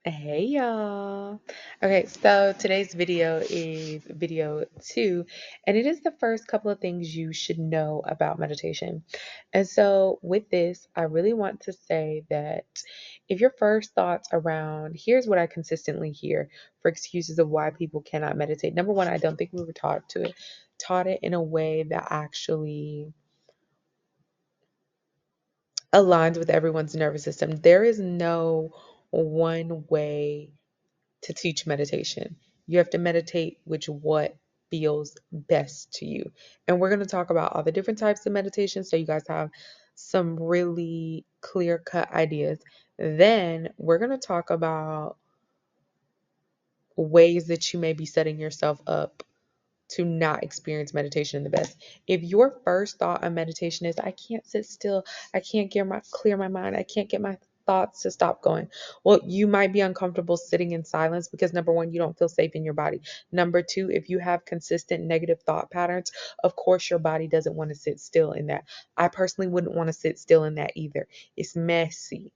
Hey y'all. Okay, so today's video is video 2, and it is the first couple of things you should know about meditation. And so, with this, I really want to say that if your first thoughts around here's what I consistently hear for excuses of why people cannot meditate. Number one, I don't think we were taught it in a way that actually aligns with everyone's nervous system. There is no one way to teach meditation. You have to meditate which what feels best to you. And we're going to talk about all the different types of meditation so you guys have some really clear-cut ideas. Then we're going to talk about ways that you may be setting yourself up to not experience meditation in the best. If your first thought on meditation is, I can't sit still, I can't clear my mind, I can't get my thoughts to stop going. Well, you might be uncomfortable sitting in silence because number one, you don't feel safe in your body. Number two, if you have consistent negative thought patterns, of course your body doesn't want to sit still in that. I personally wouldn't want to sit still in that either. It's messy.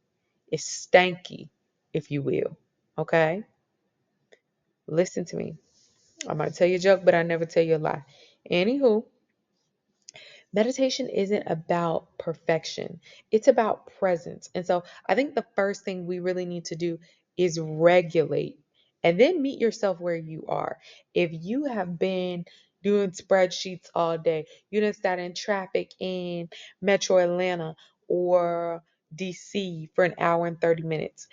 It's stanky, if you will. Okay? Listen to me. I might tell you a joke, but I never tell you a lie. Anywho, meditation isn't about perfection. It's about presence. And so I think the first thing we really need to do is regulate and then meet yourself where you are. If you have been doing spreadsheets all day, you done sat in traffic in Metro Atlanta or DC for an hour and 30 minutes.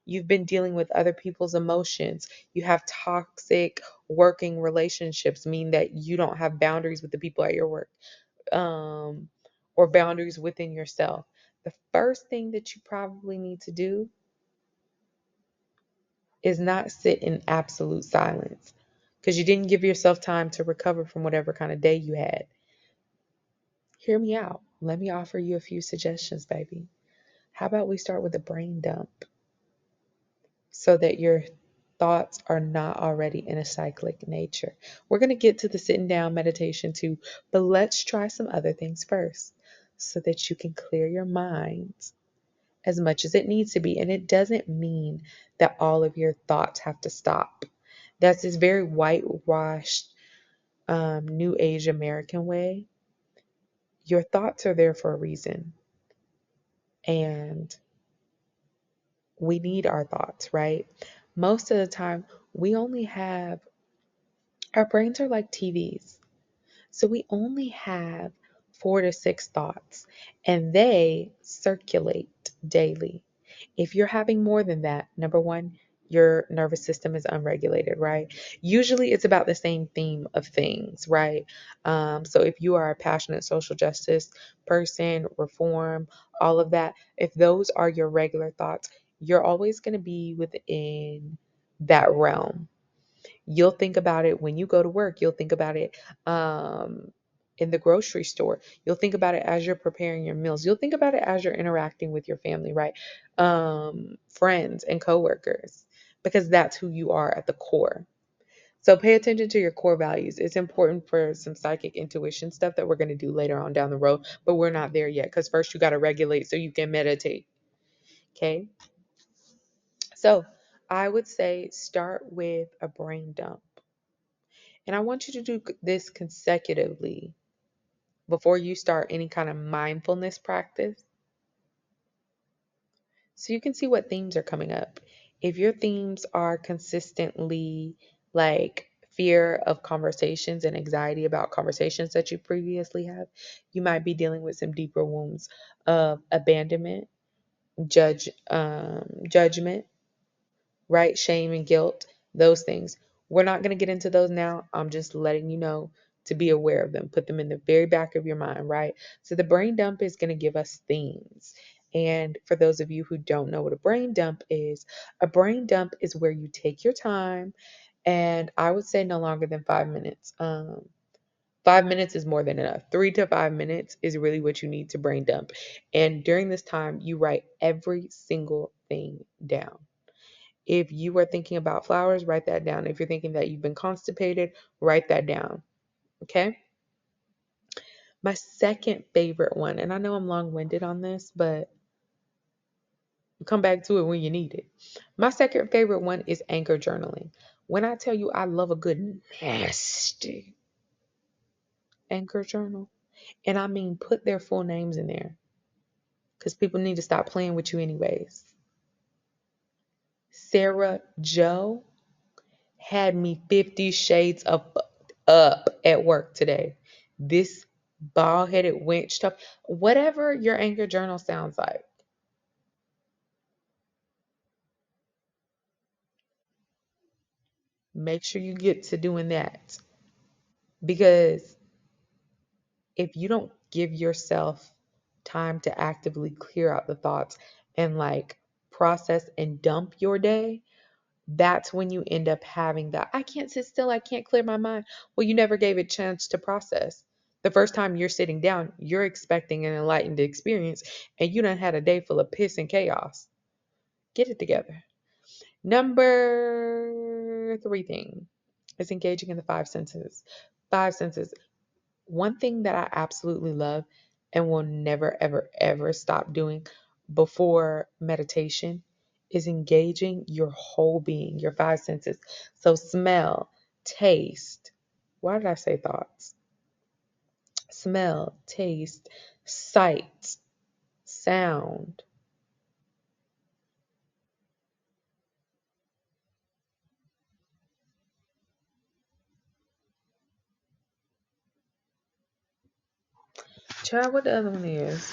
You've been dealing with other people's emotions. You have toxic working relationships, mean that you don't have boundaries with the people at your work, um, or boundaries within yourself. The first thing that you probably need to do is not sit in absolute silence because you didn't give yourself time to recover from whatever kind of day you had. Hear me out. Let me offer you a few suggestions, baby. How about we start with a brain dump so that your thoughts are not already in a cyclic nature? We're going to get to the sitting down meditation too, but let's try some other things first so that you can clear your mind as much as it needs to be. And it doesn't mean that all of your thoughts have to stop. That's this very whitewashed, New Age American way. Your thoughts are there for a reason. And we need our thoughts, right? Most of the time, we only have, our brains are like TVs. So we only have 4 to 6 thoughts, and they circulate daily. If you're having more than that, number one, your nervous system is unregulated, right? Usually it's about the same theme of things, right? So if you are a passionate social justice person, reform, all of that, if those are your regular thoughts, you're always going to be within that realm. You'll think about it when you go to work. You'll think about it in the grocery store. You'll think about it as you're preparing your meals. You'll think about it as you're interacting with your family, right? Friends and coworkers, because that's who you are at the core. So pay attention to your core values. It's important for some psychic intuition stuff that we're going to do later on down the road, but we're not there yet because first you got to regulate so you can meditate. Okay. So I would say start with a brain dump. And I want you to do this consecutively before you start any kind of mindfulness practice so you can see what themes are coming up. If your themes are consistently like fear of conversations and anxiety about conversations that you previously have, you might be dealing with some deeper wounds of abandonment, judgment, right? Shame and guilt, those things. We're not going to get into those now. I'm just letting you know to be aware of them. Put them in the very back of your mind, right? So the brain dump is going to give us themes. And for those of you who don't know what a brain dump is where you take your time, and I would say no longer than 5 minutes. 5 minutes is more than enough. 3 to 5 minutes is really what you need to brain dump. And during this time, you write every single thing down. If you are thinking about flowers, write that down. If you're thinking that you've been constipated, write that down. Okay? My second favorite one, and I know I'm long-winded on this, but Come back to it when you need it. My second favorite one is anchor journaling. When I tell you I love a good nasty anchor journal, and I mean put their full names in there because people need to stop playing with you anyways. Sarah Joe had me 50 shades of up at work today. This bald headed wench stuff, whatever your anchor journal sounds like, make sure you get to doing that. Because if you don't give yourself time to actively clear out the thoughts and like process and dump your day, that's when you end up having that I can't sit still, I can't clear my mind. Well, you never gave it a chance to process. The first time you're sitting down, you're expecting an enlightened experience, and you done had a day full of piss and chaos. Get it together. Number three thing is engaging in the five senses. Five senses. One thing that I absolutely love and will never, ever, ever stop doing before meditation is engaging your whole being, your five senses. So, smell, taste. Why did I say thoughts? Smell, taste, sight, sound. Child, what the other one is?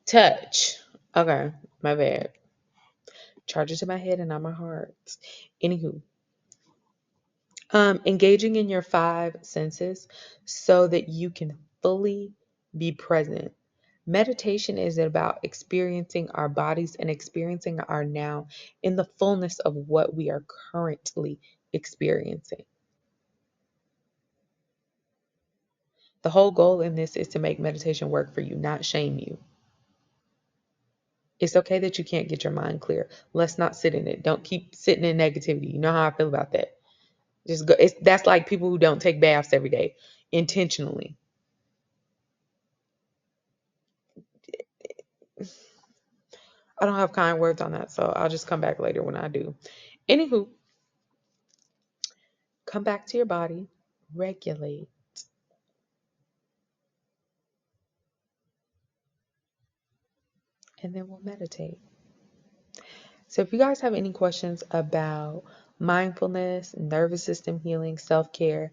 Touch. Okay, my bad. Charge it to my head and not my heart. Anywho, engaging in your five senses so that you can fully be present. Meditation is about experiencing our bodies and experiencing our now in the fullness of what we are currently experiencing. The whole goal in this is to make meditation work for you, not shame you. It's okay that you can't get your mind clear. Let's not sit in it. Don't keep sitting in negativity. You know how I feel about that. Just go. That's like people who don't take baths every day intentionally. I don't have kind words on that, so I'll just come back later when I do. Anywho, come back to your body, regulate, and then we'll meditate. So if you guys have any questions about mindfulness, nervous system healing, self-care,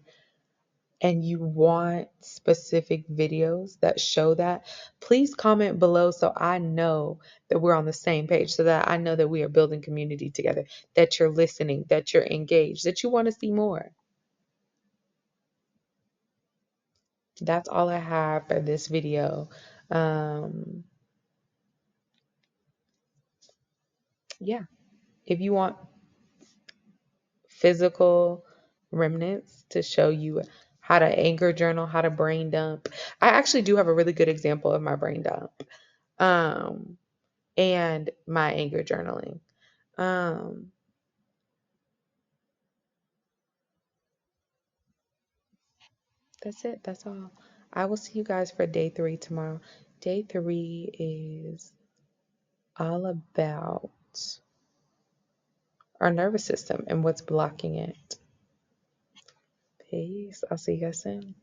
and you want specific videos that show that, please comment below so I know that we're on the same page, so that I know that we are building community together, that you're listening, that you're engaged, that you want to see more. That's all I have for this video. Um, yeah, if you want physical remnants to show you how to anchor journal, how to brain dump, I actually do have a really good example of my brain dump um, and my anchor journaling. Um, that's it. That's all. I will see you guys for day 3 tomorrow. Day 3 is all about our nervous system and what's blocking it. Peace. I'll see you guys soon.